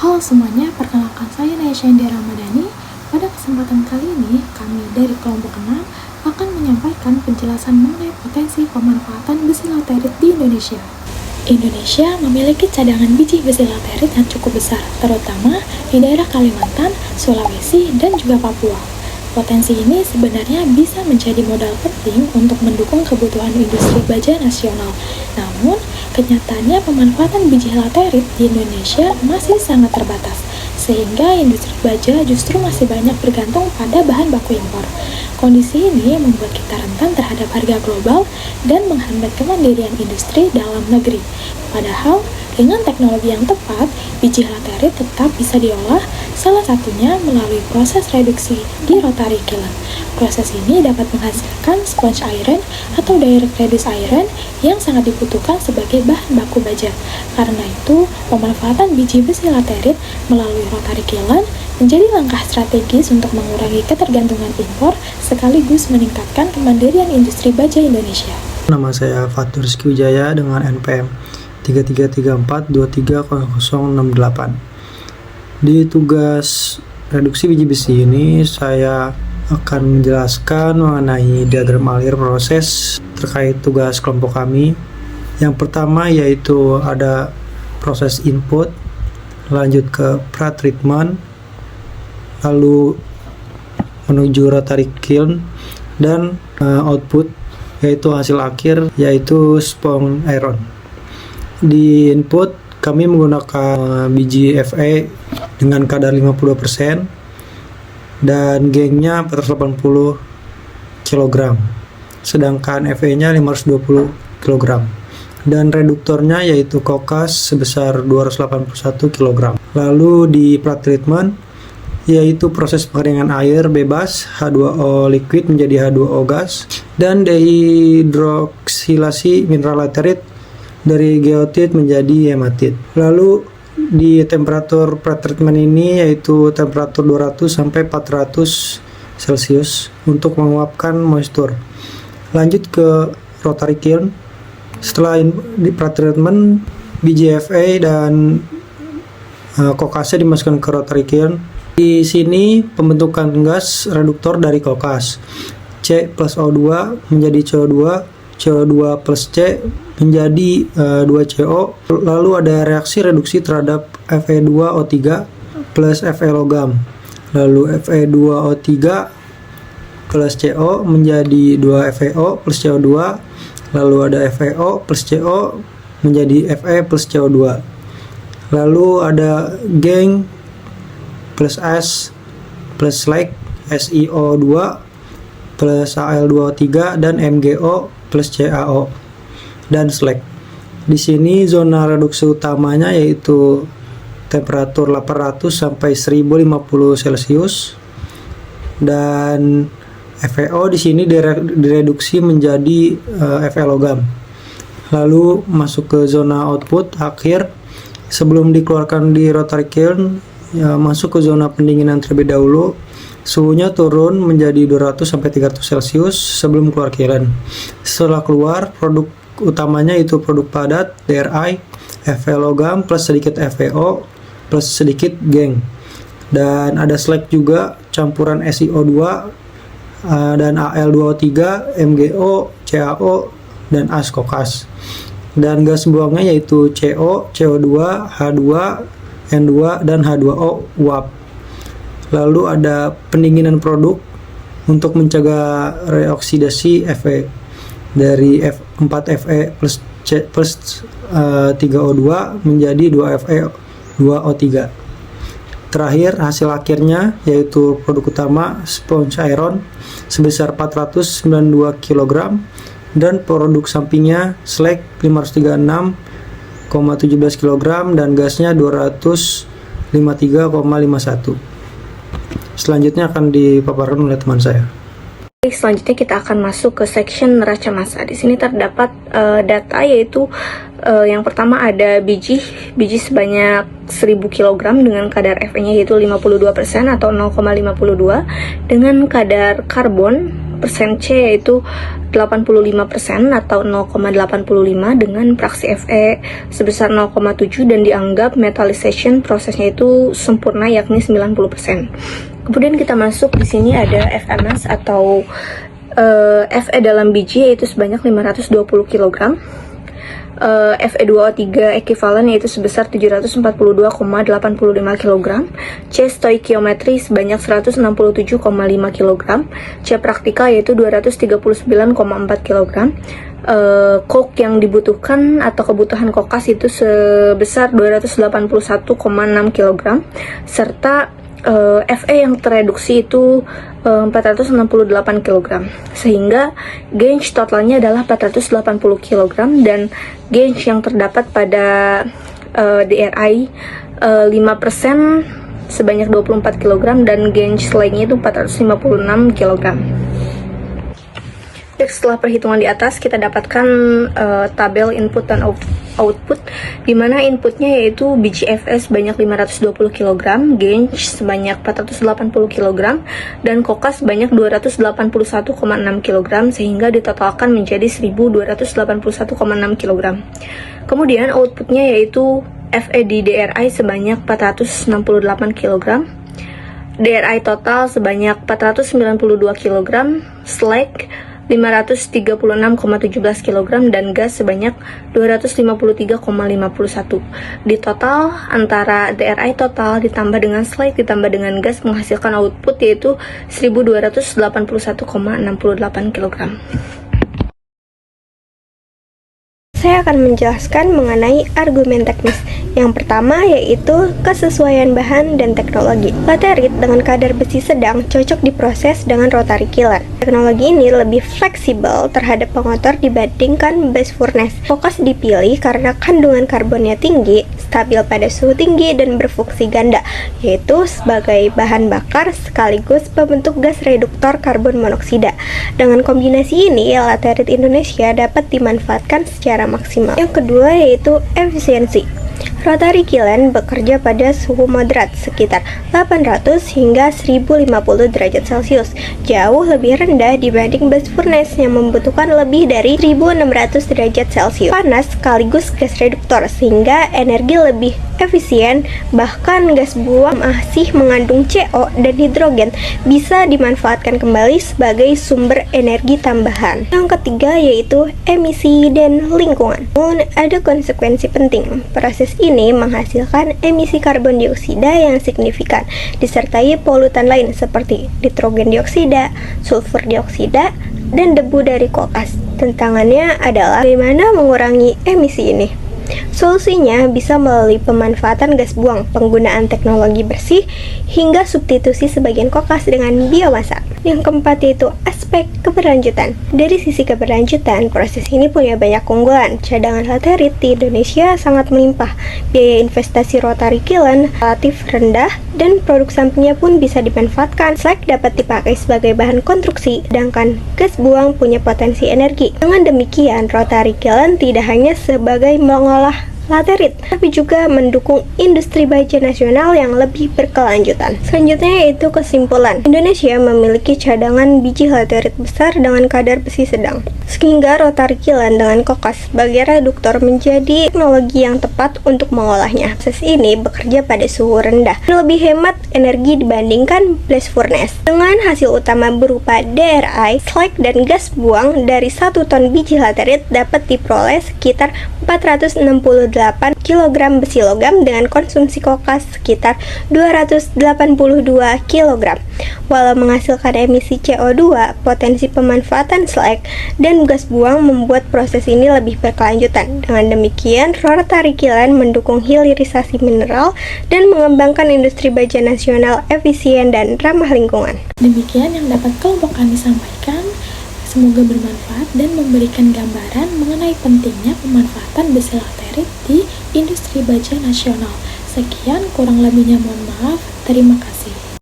Halo semuanya, perkenalkan saya Naisha India Ramadhani. Pada kesempatan kali ini, kami dari kelompok 6 akan menyampaikan penjelasan mengenai potensi pemanfaatan besi laterit di Indonesia. Indonesia memiliki cadangan biji besi laterit yang cukup besar, terutama di daerah Kalimantan, Sulawesi, dan juga Papua. Potensi ini sebenarnya bisa menjadi modal penting untuk mendukung kebutuhan industri baja nasional. Namun, kenyataannya pemanfaatan biji laterit di Indonesia masih sangat terbatas, sehingga industri baja justru masih banyak bergantung pada bahan baku impor. Kondisi ini membuat kita rentan terhadap harga global dan menghambat kemandirian industri dalam negeri. Padahal, dengan teknologi yang tepat, biji laterit tetap bisa diolah, salah satunya melalui proses reduksi di rotary kiln. Proses ini dapat menghasilkan sponge iron atau direct reduced iron yang sangat dibutuhkan sebagai bahan baku baja. Karena itu, pemanfaatan biji besi laterit melalui rotary kiln menjadi langkah strategis untuk mengurangi ketergantungan impor sekaligus meningkatkan kemandirian industri baja Indonesia. Nama saya Fatur Rizky Wijaya dengan NPM 3334230068. Di tugas reduksi biji besi ini saya akan menjelaskan mengenai diagram alir proses terkait tugas kelompok kami. Yang pertama yaitu ada proses input, lanjut ke pretreatment, lalu menuju rotary kiln, dan output yaitu hasil akhir yaitu sponge iron. Di input kami menggunakan biji Fe dengan kadar 50% dan gengnya 480 kg, sedangkan Fe nya 520 kg, dan reduktornya yaitu kokas sebesar 281 kg. Lalu di pretreatment yaitu proses pengeringan air bebas H2O liquid menjadi H2O gas dan dehidroksilasi mineral laterit dari geotit menjadi hematit. Lalu di temperatur pretreatment ini yaitu temperatur 200 sampai 400 Celcius untuk menguapkan moisture. Lanjut ke rotary kiln. Setelah di pretreatment, biji Fe dan kokasnya dimasukkan ke rotary kiln. Di sini pembentukan gas reduktor dari kokas. C plus O2 menjadi CO2, CO2 plus C menjadi 2CO. Lalu ada reaksi reduksi terhadap Fe2O3 plus Fe logam. Lalu Fe2O3 plus CO menjadi 2FeO plus CO2. Lalu ada FeO plus CO menjadi Fe plus CO2. Lalu ada geng plus S plus slag SiO2 plus Al2O3 dan MgO plus CaO dan slag. Di sini zona reduksi utamanya yaitu temperatur 800 sampai 1050 Celcius, dan FeO di sini direduksi menjadi Fe logam. Lalu masuk ke zona output akhir sebelum dikeluarkan di rotary kiln. Masuk ke zona pendinginan terlebih dahulu. Suhunya turun menjadi 200 sampai 300 Celcius sebelum keluar kiln. Setelah keluar, produk utamanya itu produk padat DRI Fe logam plus sedikit FeO plus sedikit geng. Dan ada slag juga campuran SiO2 dan Al2O3, MgO, CaO dan as kokas. Dan gas buangnya yaitu CO, CO2, H2, N2 dan H2O uap. Lalu ada pendinginan produk untuk mencegah reoksidasi Fe dari 4Fe plus C plus 3O2 menjadi 2Fe2O3. Terakhir hasil akhirnya yaitu produk utama sponge iron sebesar 492 kg dan produk sampingnya slag 536,17 kg dan gasnya 253,51. Selanjutnya akan dipaparkan oleh teman saya. Selanjutnya kita akan masuk ke section neraca massa. Di sini terdapat data yaitu yang pertama ada biji sebanyak 1000 kg dengan kadar Fe-nya yaitu 52% atau 0,52, dengan kadar karbon persen C yaitu 85% atau 0,85 dengan fraksi Fe sebesar 0,7 dan dianggap metallization prosesnya itu sempurna yakni 90%. Kemudian kita masuk di sini ada FMS atau Fe dalam biji yaitu sebanyak 520 kg. Fe2O3 ekivalen yaitu sebesar 742,85 kg, C stoikiometri sebanyak 167,5 kg, C praktikal yaitu 239,4 kg, coke yang dibutuhkan atau kebutuhan kokas itu sebesar 281,6 kg, serta Fe yang tereduksi itu 468 kg, sehingga gauge totalnya adalah 480 kg dan gauge yang terdapat pada DRI 5% sebanyak 24 kg dan gauge lainnya itu 456 kg. Setelah perhitungan di atas kita dapatkan tabel input dan output, di mana inputnya yaitu biji Fe sebanyak 520 kg, gauge sebanyak 480 kg, dan kokas sebanyak 281,6 kg, sehingga ditotalkan menjadi 1281,6 kg. Kemudian outputnya yaitu Fe di DRI sebanyak 468 kg, DRI total sebanyak 492 kg, slag 536,17 kg dan gas sebanyak 253,51. Di total antara DRI total ditambah dengan slag ditambah dengan gas menghasilkan output yaitu 1281,68 kg. Saya akan menjelaskan mengenai argumen teknis. Yang pertama yaitu kesesuaian bahan dan teknologi. Laterit dengan kadar besi sedang cocok diproses dengan rotary kiln. Teknologi ini lebih fleksibel terhadap pengotor dibandingkan blast furnace. Kokas dipilih karena kandungan karbonnya tinggi, stabil pada suhu tinggi dan berfungsi ganda, yaitu sebagai bahan bakar sekaligus pembentuk gas reduktor karbon monoksida. Dengan kombinasi ini, laterit Indonesia dapat dimanfaatkan secara maksimal. Yang kedua yaitu efisiensi. Rotary kiln bekerja pada suhu moderat sekitar 800 hingga 1050 derajat Celcius, jauh lebih rendah dibanding blast furnace yang membutuhkan lebih dari 1600 derajat Celcius. Panas sekaligus gas reduktor sehingga energi lebih efisien, bahkan gas buang masih mengandung CO dan hidrogen bisa dimanfaatkan kembali sebagai sumber energi tambahan. Yang ketiga yaitu emisi dan lingkungan. Namun ada konsekuensi penting. Proses ini menghasilkan emisi karbon dioksida yang signifikan, disertai polutan lain seperti nitrogen dioksida, sulfur dioksida, dan debu dari kokas. Tantangannya adalah bagaimana mengurangi emisi ini. Solusinya bisa melalui pemanfaatan gas buang, penggunaan teknologi bersih, hingga substitusi sebagian kokas dengan biomasa. Yang keempat yaitu aspek keberlanjutan. Dari sisi keberlanjutan, proses ini punya banyak keunggulan. Cadangan laterit di Indonesia sangat melimpah, biaya investasi rotary kiln relatif rendah, dan produk sampingnya pun bisa dimanfaatkan. Slag dapat dipakai sebagai bahan konstruksi, sedangkan gas buang punya potensi energi. Dengan demikian, rotary kiln tidak hanya sebagai mengolah laterit, tapi juga mendukung industri baja nasional yang lebih berkelanjutan. Selanjutnya yaitu kesimpulan. Indonesia memiliki cadangan biji laterit besar dengan kadar besi sedang, sehingga rotary kiln dengan kokas sebagai reduktor menjadi teknologi yang tepat untuk mengolahnya. Proses ini bekerja pada suhu rendah dan lebih hemat energi dibandingkan blast furnace. Dengan hasil utama berupa DRI, slag, dan gas buang dari 1 ton biji laterit dapat diperoleh sekitar 468 kg besi logam dengan konsumsi kokas sekitar 282 kg. Walau menghasilkan emisi CO2, potensi pemanfaatan slag dan gas buang membuat proses ini lebih berkelanjutan. Dengan demikian, rotary kiln mendukung hilirisasi mineral dan mengembangkan industri baja nasional efisien dan ramah lingkungan. Demikian yang dapat kelompok kami sampaikan. Semoga bermanfaat dan memberikan gambaran mengenai pentingnya pemanfaatan besi laterit di industri baja nasional. Sekian, kurang lebihnya mohon maaf. Terima kasih.